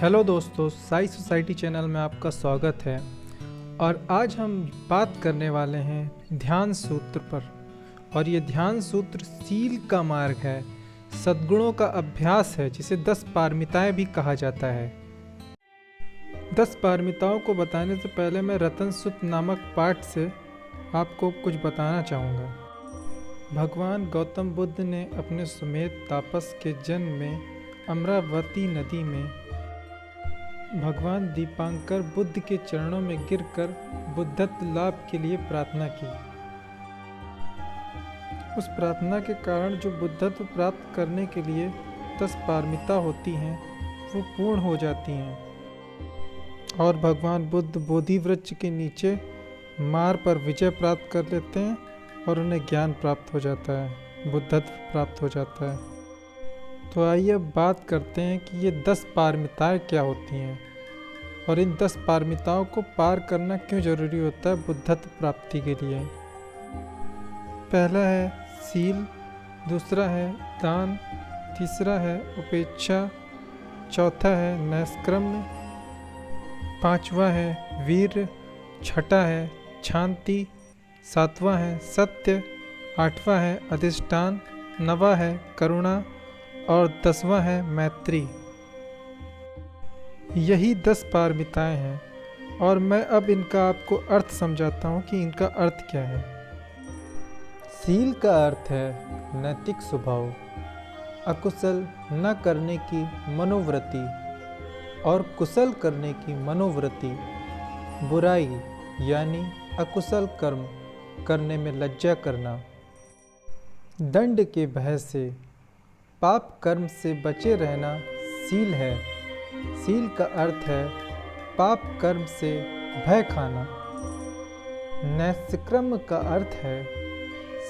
Hello दोस्तों, Sai society channel में आपका स्वागत है। और आज हम बात करने वाले हैं ध्यान सूत्र पर। और ये ध्यान सूत्र सील का मार्ग है, सद्गुणों का अभ्यास है, जिसे 10 पारमिताएं भी कहा जाता है। 10 पारमिताओं को बताने से पहले मैं रतन सूत्र नामक पाठ से आपको कुछ बताना चाहूँगा। भगवान गौतम बुद्ध ने अपने सुमेध तापस के जन्म में अमरावती नदी में भगवान दीपांकर बुद्ध के चरणों में गिरकर बुद्धत्व लाभ के लिए प्रार्थना की। उस प्रार्थना के कारण जो बुद्धत्व प्राप्त करने के लिए 10 पारमिता होती हैं वो पूर्ण हो जाती हैं और भगवान बुद्ध बोधि वृक्ष के नीचे मार पर विजय प्राप्त कर लेते हैं और उन्हें ज्ञान प्राप्त हो जाता है, बुद्धत्व प्राप्त हो जाता है। तो आइए अब बात करते हैं कि ये 10 पारमिताएं क्या होती हैं और इन 10 पारमिताओं को पार करना क्यों जरूरी होता है बुद्धत्व प्राप्ति के लिए। पहला है सील, दूसरा है दान, तीसरा है उपेक्षा, चौथा है नैष्क्रम्य, पांचवा है वीर, छठा है शांति, सातवां है सत्य, आठवां है अधिष्ठान, नवा है करुणा और 10वां है मैत्री। यही 10 पारमिताएं हैं और मैं अब इनका आपको अर्थ समझाता हूँ कि इनका अर्थ क्या है। सील का अर्थ है नैतिक स्वभाव, अकुशल न करने की मनोवृत्ति और कुशल करने की मनोवृत्ति, बुराई यानी अकुशल कर्म करने में लज्जा करना, दंड के भय से, पाप कर्म से बचे रहना सील है। सील का अर्थ है पाप कर्म से भय खाना। नैष्क्रम्य का अर्थ है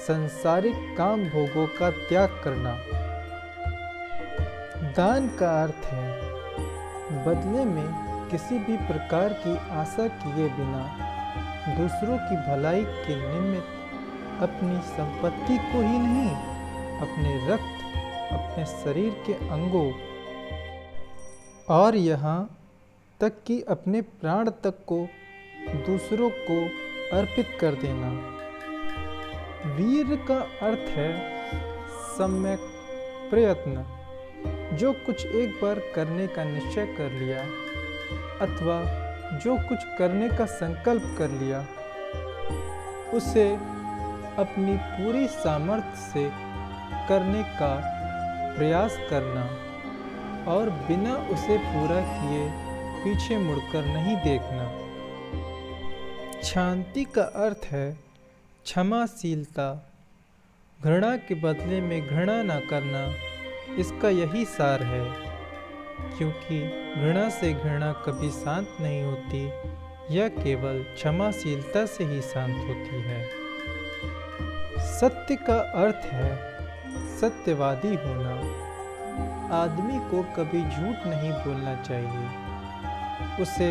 संसारिक काम भोगों का त्याग करना। दान का अर्थ है बदले में किसी भी प्रकार की आशा किए बिना दूसरों की भलाई के निमित्त अपनी संपत्ति को ही नहीं, अपने रक्त, अपने शरीर के अंगों और यहाँ तक कि अपने प्राण तक को दूसरों को अर्पित कर देना। वीर का अर्थ है सम्यक प्रयत्न, जो कुछ एक बार करने का निश्चय कर लिया अथवा जो कुछ करने का संकल्प कर लिया उसे अपनी पूरी सामर्थ्य से करने का प्रयास करना और बिना उसे पूरा किए पीछे मुड़कर नहीं देखना। शांति का अर्थ है क्षमाशीलता, घृणा के बदले में घृणा न करना, इसका यही सार है, क्योंकि घृणा से घृणा कभी शांत नहीं होती, यह केवल क्षमाशीलता से ही शांत होती है। सत्य का अर्थ है सत्यवादी होना। आदमी को कभी झूठ नहीं बोलना चाहिए, उसे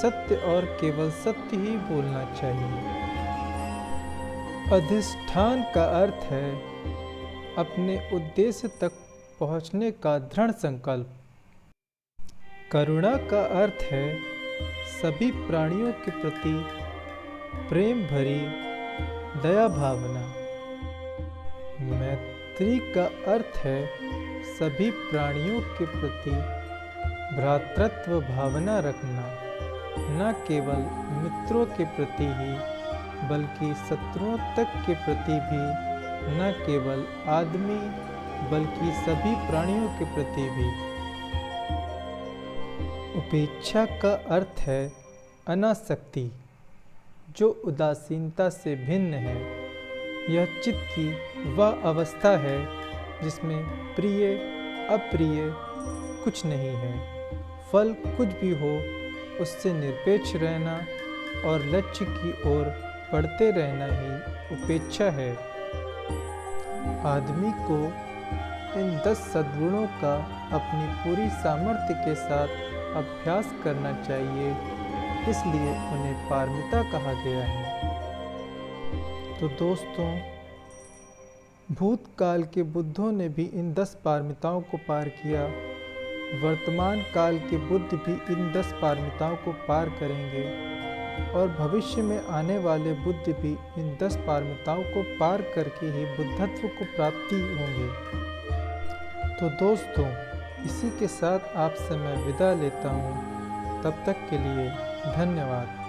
सत्य और केवल सत्य ही बोलना चाहिए। अधिष्ठान का अर्थ है अपने उद्देश्य तक पहुंचने का दृढ़ संकल्प। करुणा का अर्थ है सभी प्राणियों के प्रति प्रेम भरी दया भावना। मैत्री का अर्थ है सभी प्राणियों के प्रति भ्रातृत्व भावना रखना, न केवल मित्रों के प्रति ही बल्कि शत्रुओं तक के प्रति भी, न केवल आदमी बल्कि सभी प्राणियों के प्रति भी। उपेक्षा का अर्थ है अनासक्ति, जो उदासीनता से भिन्न है। यह चित्त की वह अवस्था है जिसमें प्रिय अप्रिय कुछ नहीं है, फल कुछ भी हो उससे निरपेक्ष रहना और लक्ष्य की ओर बढ़ते रहना ही उपेक्षा है। आदमी को इन 10 सद्गुणों का अपनी पूरी सामर्थ्य के साथ अभ्यास करना चाहिए, इसलिए उन्हें पारमिता कहा गया है। तो दोस्तों, भूतकाल के बुद्धों ने भी इन 10 पारमिताओं को पार किया वर्तमान काल के बुद्ध भी इन 10 पारमिताओं को पार करेंगे और भविष्य में आने वाले बुद्ध भी इन 10 पारमिताओं को पार करके ही बुद्धत्व को प्राप्ति होंगे। तो दोस्तों, इसी के साथ आपसे मैं विदा लेता हूँ। तब तक के लिए धन्यवाद।